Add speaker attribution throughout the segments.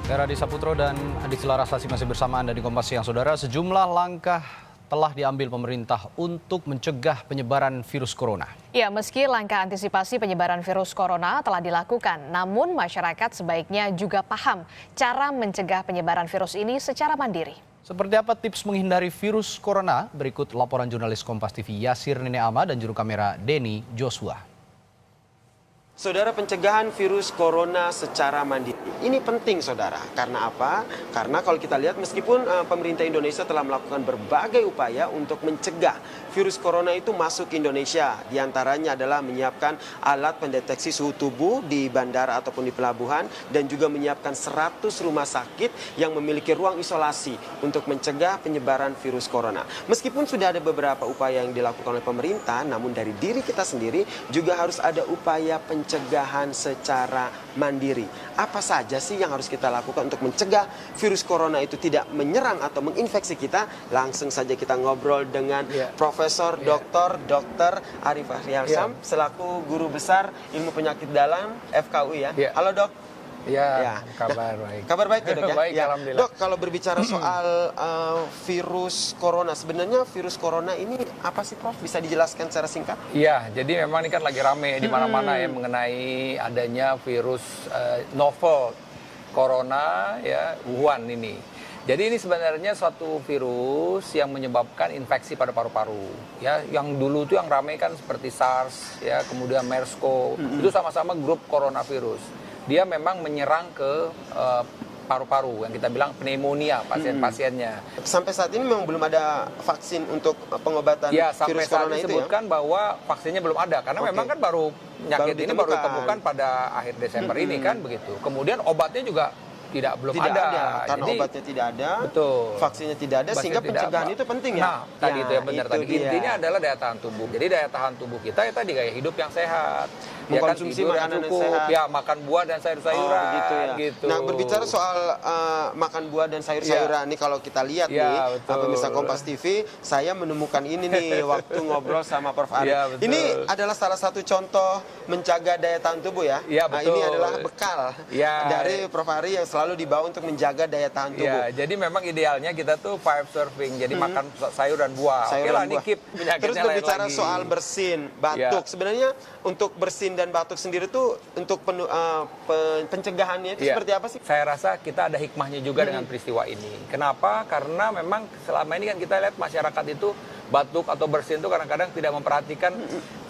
Speaker 1: Tera Disaputro dan Adi Larasasi masih bersama Anda di Kompas Siang. Saudara, sejumlah langkah telah diambil pemerintah untuk mencegah penyebaran virus corona.
Speaker 2: Ya, meski langkah antisipasi penyebaran virus corona telah dilakukan, namun masyarakat sebaiknya juga paham cara mencegah penyebaran virus ini secara mandiri.
Speaker 1: Seperti apa tips menghindari virus corona? Berikut laporan jurnalis Kompas TV Yasir Nene Ama dan juru kamera Denny Joshua.
Speaker 3: Saudara, pencegahan virus corona secara mandiri. Ini penting, saudara. Karena apa? Karena kalau kita lihat meskipun pemerintah Indonesia telah melakukan berbagai upaya untuk mencegah virus corona itu masuk ke Indonesia. Di antaranya adalah menyiapkan alat pendeteksi suhu tubuh di bandara ataupun di pelabuhan. Dan juga menyiapkan 100 rumah sakit yang memiliki ruang isolasi untuk mencegah penyebaran virus corona. Meskipun sudah ada beberapa upaya yang dilakukan oleh pemerintah, namun dari diri kita sendiri juga harus ada upaya pencegahan secara mandiri. Apa saja sih yang harus kita lakukan untuk mencegah virus corona itu tidak menyerang atau menginfeksi kita? Langsung saja kita ngobrol dengan Profesor Dr. Arif Fahriarsam selaku Guru Besar Ilmu Penyakit Dalam FKUI ya. Halo Dok.
Speaker 4: Ya, kabar baik.
Speaker 3: Kabar baik ya Dok ya?
Speaker 4: Baik,
Speaker 3: ya.
Speaker 4: alhamdulillah.
Speaker 3: Dok, kalau berbicara soal virus corona, sebenarnya virus corona ini apa sih Prof? Bisa dijelaskan secara singkat?
Speaker 4: Iya, jadi memang ini kan lagi rame di mana-mana ya mengenai adanya virus novel corona ya, Wuhan ini. Jadi ini sebenarnya suatu virus yang menyebabkan infeksi pada paru-paru. Ya, yang dulu tuh yang rame kan seperti SARS ya, kemudian MERS-CoV. Itu sama-sama grup coronavirus. Dia memang menyerang ke paru-paru yang kita bilang pneumonia pasien-pasiennya.
Speaker 3: Sampai saat ini memang belum ada vaksin untuk pengobatan
Speaker 4: virus
Speaker 3: corona
Speaker 4: itu ya. Disebutkan
Speaker 3: itu ya?
Speaker 4: bahwa vaksinnya belum ada karena memang kan baru penyakit ini baru ditemukan pada akhir Desember ini kan begitu. Kemudian obatnya juga belum ada.
Speaker 3: Karena
Speaker 4: jadi,
Speaker 3: obatnya tidak ada,
Speaker 4: betul.
Speaker 3: Vaksinnya tidak ada, sehingga pencegahan itu penting ya.
Speaker 4: Nah, tadi itu yang benar tadi. Intinya adalah daya tahan tubuh. Jadi daya tahan tubuh kita ya tadi gaya hidup yang sehat,
Speaker 3: mengkonsumsi makanan yang sehat,
Speaker 4: ya makan buah dan sayur-sayuran.
Speaker 3: Begitu ya.
Speaker 4: Gitu.
Speaker 3: Nah, berbicara soal makan buah dan sayur-sayuran nih, kalau kita lihat nih, pemirsa Kompas TV, saya menemukan ini nih waktu ngobrol sama Prof. Arif. Ini adalah salah satu contoh menjaga daya tahan tubuh ya. Nah, ini adalah bekal dari Prof. Ari yang selalu dibawa untuk menjaga daya tahan tubuh.
Speaker 4: Ya, jadi memang idealnya kita tuh 5 serving, jadi makan sayur dan buah. Oke lah, ini keep penyakitnya.
Speaker 3: Terus berbicara
Speaker 4: lagi.
Speaker 3: soal bersin, batuk. Sebenarnya untuk bersin dan batuk sendiri tuh untuk pencegahannya itu seperti apa sih?
Speaker 4: Saya rasa kita ada hikmahnya juga dengan peristiwa ini. Kenapa? Karena memang selama ini kan kita lihat masyarakat itu batuk atau bersin itu kadang-kadang tidak memperhatikan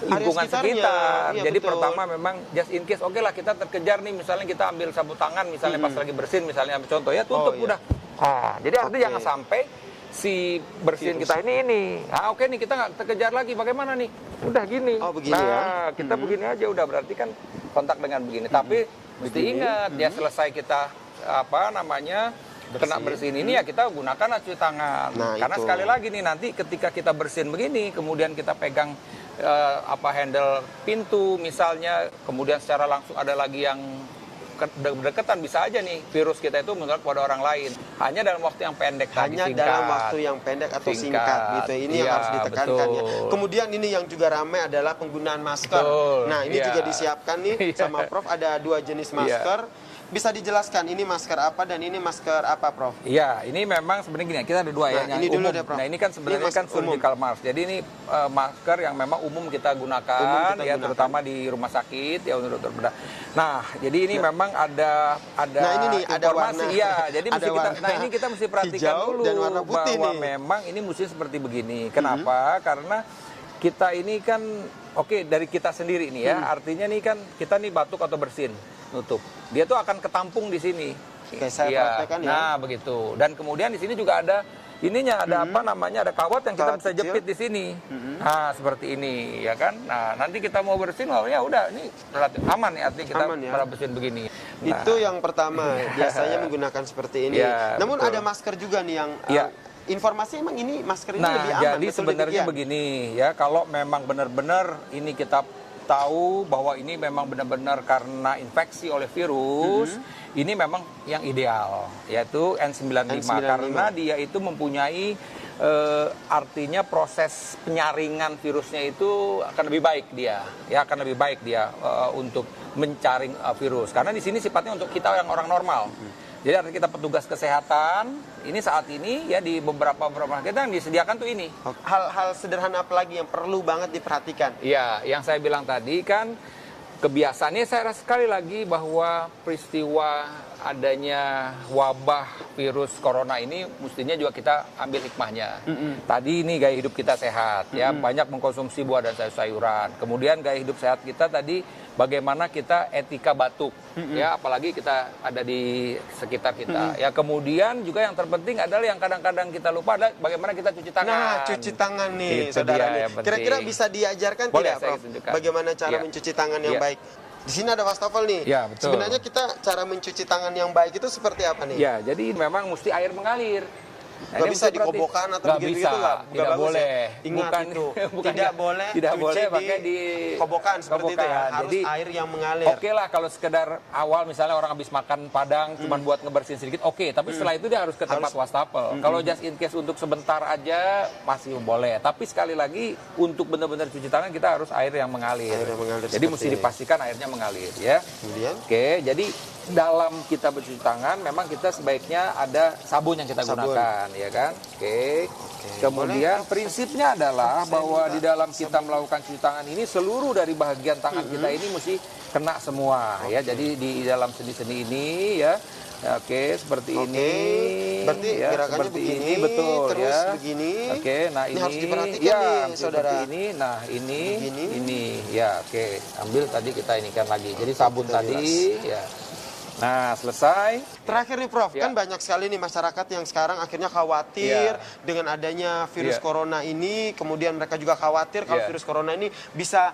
Speaker 4: lingkungan sekitar. Jadi betul. Pertama memang just in case, oke lah kita terkejar nih, misalnya kita ambil sabut tangan misalnya pas lagi bersin, misalnya ambil contoh ya, tutup udah. Jadi artinya jangan sampai si bersin kita ini. Nah, oke nih kita nggak terkejar lagi, bagaimana nih? Udah gini.
Speaker 3: Begini
Speaker 4: kita begini aja udah, berarti kan kontak dengan begini. Tapi mesti ingat ya, selesai kita kena bersin ini ya kita gunakan cuci tangan. Karena sekali lagi nih, nanti ketika kita bersin begini, kemudian kita pegang handle pintu misalnya, kemudian secara langsung ada lagi yang berdekatan, bisa aja nih virus kita itu menular kepada orang lain. Hanya dalam waktu yang pendek,
Speaker 3: dalam waktu yang pendek atau singkat gitu. Ini yang harus ditekankan ya. Kemudian ini yang juga ramai adalah penggunaan masker. Nah, ini juga disiapkan nih sama Prof, ada 2 jenis masker. Bisa dijelaskan ini masker apa dan ini masker apa, Prof?
Speaker 4: Iya, ini memang sebenarnya gini, kita ada 2 ya, yang
Speaker 3: ini
Speaker 4: umum.
Speaker 3: Dulu deh, Prof.
Speaker 4: Nah, ini kan sebenarnya kan surgical mask. Jadi ini masker yang memang umum kita gunakan, terutama di rumah sakit ya untuk dokter bedah. Nah, jadi ini memang ada
Speaker 3: ini nih,
Speaker 4: informasi.
Speaker 3: ada warna.
Speaker 4: Iya, jadi ini kita mesti perhatikan dulu
Speaker 3: dan warna putih
Speaker 4: bahwa
Speaker 3: nih.
Speaker 4: memang ini mesti seperti begini. Kenapa? Karena kita ini kan dari kita sendiri nih ya. Artinya nih kan kita nih batuk atau bersin, nutup. Dia tuh akan ketampung di sini.
Speaker 3: Oke, saya praktekkan ya.
Speaker 4: Nah, begitu. Dan kemudian di sini juga ada ininya, ada ada kawat yang kita bisa jepit di sini. Nah, seperti ini ya kan. Nah, nanti kita mau bersin, ya udah ini relatif aman ya, artinya kita bersin begini. Nah,
Speaker 3: itu yang pertama, biasanya menggunakan seperti ini. Namun ada masker juga nih yang informasi emang ini masker ini lebih aman.
Speaker 4: Jadi sebenarnya begini ya, kalau memang benar-benar ini kita tahu bahwa ini memang benar-benar karena infeksi oleh virus, ini memang yang ideal, yaitu N95. Karena dia itu mempunyai artinya proses penyaringan virusnya itu akan lebih baik untuk mencaring virus. Karena di sini sifatnya untuk kita yang orang normal. Jadi artinya kita petugas kesehatan, ini saat ini ya di beberapa kita yang disediakan tuh ini.
Speaker 3: Hal-hal sederhana apa lagi yang perlu banget diperhatikan?
Speaker 4: Iya, yang saya bilang tadi kan kebiasaannya saya rasa sekali lagi bahwa peristiwa adanya wabah virus corona ini mestinya juga kita ambil hikmahnya. Tadi ini gaya hidup kita sehat, ya banyak mengkonsumsi buah dan sayur-sayuran. Kemudian gaya hidup sehat kita tadi bagaimana kita etika batuk, ya apalagi kita ada di sekitar kita. Ya kemudian juga yang terpenting adalah yang kadang-kadang kita lupa adalah bagaimana kita cuci tangan.
Speaker 3: Nah, cuci tangan nih,
Speaker 4: Itu
Speaker 3: saudara.
Speaker 4: dia yang penting.
Speaker 3: Kira-kira bisa diajarkan
Speaker 4: Boleh,
Speaker 3: tidak,
Speaker 4: saya
Speaker 3: Prof?
Speaker 4: tunjukkan.
Speaker 3: Bagaimana cara
Speaker 4: Ya.
Speaker 3: mencuci tangan yang
Speaker 4: Ya.
Speaker 3: baik? Di sini ada wastafel nih.
Speaker 4: Ya, betul.
Speaker 3: Sebenarnya kita cara mencuci tangan yang baik itu seperti apa nih?
Speaker 4: Ya, jadi memang mesti air mengalir.
Speaker 3: Nggak bisa dikobokan atau
Speaker 4: nggak
Speaker 3: begitu-gitu,
Speaker 4: bisa,
Speaker 3: nggak
Speaker 4: tidak
Speaker 3: bagus
Speaker 4: boleh.
Speaker 3: ya? Ingat itu, tidak boleh
Speaker 4: tidak
Speaker 3: cuci
Speaker 4: boleh
Speaker 3: di
Speaker 4: pakai di
Speaker 3: kobokan seperti itu ya.
Speaker 4: kobokan.
Speaker 3: Harus
Speaker 4: Jadi,
Speaker 3: air yang mengalir.
Speaker 4: Oke lah kalau sekedar awal misalnya orang habis makan padang cuman buat ngebersihin sedikit, oke. Tapi setelah itu dia harus ke tempat wastafel. Kalau just in case untuk sebentar aja masih boleh. Tapi sekali lagi untuk benar-benar cuci tangan kita harus air yang mengalir.
Speaker 3: Air yang mengalir
Speaker 4: Jadi
Speaker 3: seperti
Speaker 4: mesti
Speaker 3: ini.
Speaker 4: dipastikan airnya mengalir ya.
Speaker 3: Kemudian?
Speaker 4: Oke, jadi dalam kita bercuci tangan memang kita sebaiknya ada sabun yang kita
Speaker 3: Sabun.
Speaker 4: gunakan, ya kan? Oke. Kemudian prinsipnya adalah bahwa di dalam kita melakukan cuci tangan ini seluruh dari bagian tangan kita ini mesti kena semua, ya. Jadi di dalam sendi-sendi ini ya. Ya, oke, seperti ini.
Speaker 3: Berarti
Speaker 4: ya,
Speaker 3: gerakannya
Speaker 4: seperti
Speaker 3: begini,
Speaker 4: ini, betul
Speaker 3: terus
Speaker 4: ya.
Speaker 3: begini.
Speaker 4: Oke, nah
Speaker 3: Ini
Speaker 4: ini
Speaker 3: harus diperhatikan
Speaker 4: ya,
Speaker 3: nih,
Speaker 4: seperti
Speaker 3: saudara.
Speaker 4: ini. Nah, ini
Speaker 3: Begini.
Speaker 4: ini ya, oke. Ambil tadi kita inikan lagi. Jadi sabun
Speaker 3: kita
Speaker 4: tadi ya. Nah, selesai.
Speaker 3: Terakhir nih Prof,
Speaker 4: Ya.
Speaker 3: kan banyak sekali nih masyarakat yang sekarang akhirnya khawatir
Speaker 4: Ya.
Speaker 3: dengan adanya virus
Speaker 4: Ya.
Speaker 3: corona ini. Kemudian mereka juga khawatir kalau
Speaker 4: Ya.
Speaker 3: virus corona ini bisa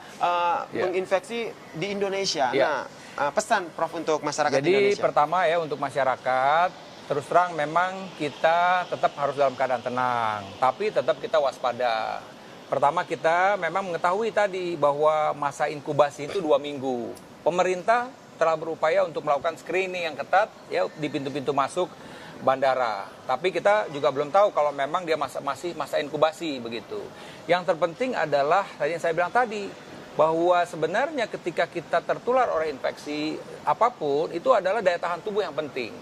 Speaker 4: Ya.
Speaker 3: menginfeksi di Indonesia.
Speaker 4: Ya.
Speaker 3: Nah, pesan Prof untuk masyarakat
Speaker 4: Jadi
Speaker 3: Indonesia.
Speaker 4: pertama ya untuk masyarakat, terus terang memang kita tetap harus dalam keadaan tenang, tapi tetap kita waspada. Pertama kita memang mengetahui tadi bahwa masa inkubasi itu 2 minggu. Pemerintah telah berupaya untuk melakukan screening yang ketat ya di pintu-pintu masuk bandara. Tapi kita juga belum tahu kalau memang dia masih masa inkubasi begitu. Yang terpenting adalah tadi yang saya bilang tadi bahwa sebenarnya ketika kita tertular oleh infeksi apapun itu adalah daya tahan tubuh yang penting.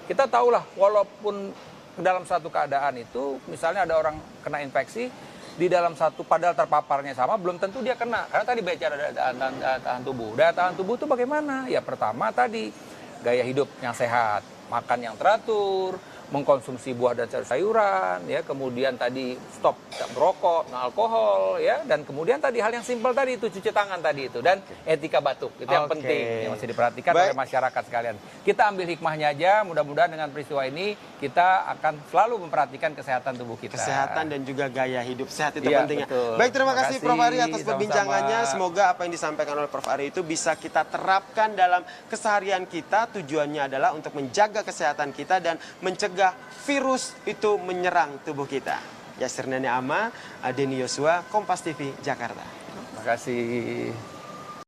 Speaker 4: Kita tahulah walaupun dalam satu keadaan itu misalnya ada orang kena infeksi di dalam satu padahal terpaparnya sama belum tentu dia kena karena tadi bicara daya tahan tubuh. Daya tahan tubuh itu bagaimana? Ya pertama tadi gaya hidup yang sehat, makan yang teratur, mengkonsumsi buah dan sayur-sayuran, ya kemudian tadi stop merokok, alkohol, ya dan kemudian tadi hal yang simpel tadi itu cuci tangan tadi itu dan etika batuk itu yang
Speaker 3: Oke.
Speaker 4: penting yang masih diperhatikan
Speaker 3: Baik.
Speaker 4: oleh masyarakat sekalian. Kita ambil hikmahnya aja, mudah-mudahan dengan peristiwa ini kita akan selalu memperhatikan kesehatan tubuh kita.
Speaker 3: Kesehatan dan juga gaya hidup sehat itu
Speaker 4: Iya,
Speaker 3: pentingnya.
Speaker 4: betul.
Speaker 3: Baik, terima
Speaker 4: Terima
Speaker 3: kasih
Speaker 4: kasih,
Speaker 3: Prof Ari atas
Speaker 4: sama-sama.
Speaker 3: perbincangannya. Semoga apa yang disampaikan oleh Prof Ari itu bisa kita terapkan dalam keseharian kita. Tujuannya adalah untuk menjaga kesehatan kita dan mencegah virus itu menyerang tubuh kita. Yasir Nani Ama, Adeni Yosua, Kompas TV, Jakarta.
Speaker 4: Terima kasih.